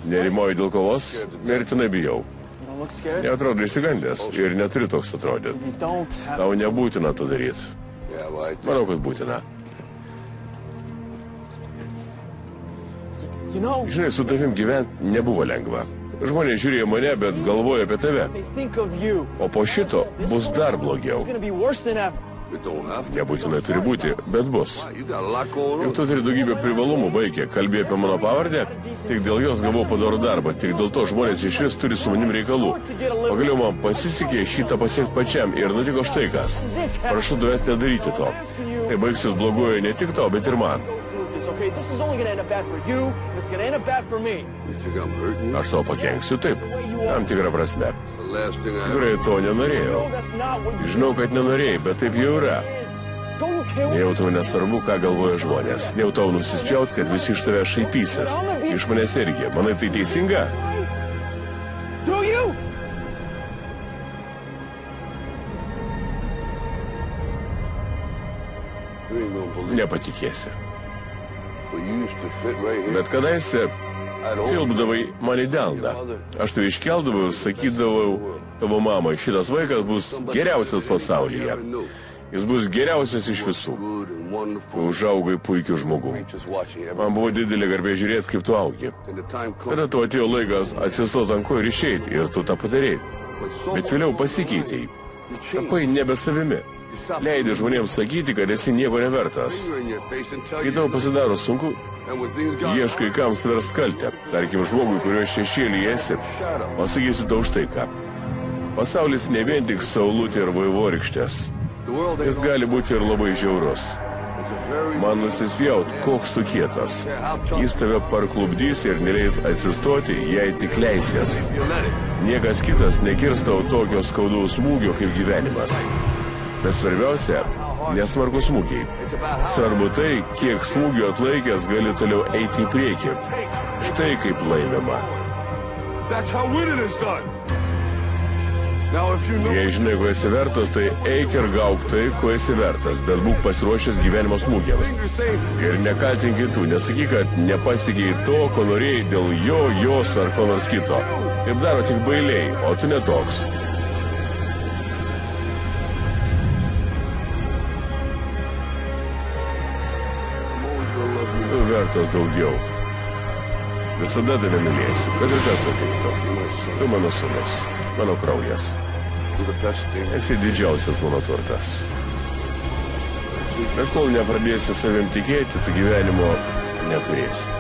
Nerimoju dėl kovos, mirtinai bijau. Neatrodo išsigandęs ir neturi toks atrodyti. Tau nebūtina to daryti. Manau, kad būtina. Žinai, su tavim gyventi nebuvo lengva. Žmonės žiūrėjo mane, bet galvojo apie tave. O po šito bus dar blogiau. Nebūtinai turi būti, bet bus. Juk tu turi daugybę privalumų, vaikė. Kalbėjai apie mano pavardę, tik dėl jos gavau padorų darbą, tik dėl to žmonės iš vis turi su manim reikalų. Pagaliau man pasisekė šitą pasiekti pačiam ir nutiko štai kas. Prašau tavęs nedaryti to. Tai baigsis bloguoju ne tik tau, bet ir man. Aš tau pakenksiu taip, tam tikrą prasme. Tikrai to nenorėjau. Žinau, kad nenorėjai, bet taip jau yra. Nejau tau nesvarbu, ką galvoja žmonės. Nejau tau nusispjaut, kad visi iš tave šaipysis. Iš manęs irgi. Manai, tai teisinga? Nepatikėsi. Bet kadaise tilpdavai man į delną. Aš tai iškeldavau ir sakydavau tavo mamai, šitas vaikas bus geriausias pasaulyje. Jis bus geriausias iš visų. Tu užaugai puikių žmogų. Man buvo didelė garbė žiūrėti, kaip tu augi. Tada tu atėjo laikas atsistot ant ko ir išeiti, ir tu tą padarėjai. Bet vėliau pasikeitėjai. Tapai nebe savimi. Leidai žmonėms sakyti, kad esi nieko nevertas. Kai tau pasidaro sunku, ieškai kam sverst kaltę. Tarkim, žmogui, kurio šešėlį esi, pasakysiu tau štai ką. Pasaulis ne vien tik saulutė ir vaivorykštės. Jis gali būti ir labai žiaurus. Man nusispjaut, koks tu kietas. Jis tave parklubdys ir neleis atsistoti, jei tik leisies. Niekas kitas nekirs tau tokio skaudaus smūgio kaip gyvenimas. Bet svarbiausia, nesmarkus smūgiai. Svarbu tai, kiek smūgių atlaikęs gali toliau eiti į priekį. Štai kaip laimima. Jei žinai, ko esi vertas, tai eik ir gauk tai, ko esi vertas, bet būk pasiruošęs gyvenimo smūgiams. Ir nekaltink kitų, nesakyk, kad nepasiekei to, ko norėjai dėl jo, jos ar ko nors kito. Taip daro tik bailiai, o tu netoks. Vertas daugiau. Visada tave mylėsiu, kad ir kas nutiktų. Tu mano sūnus, mano kraujas. Esi didžiausias mano turtas. Bet kol nepradėsi savim tikėti, tu gyvenimo neturėsi.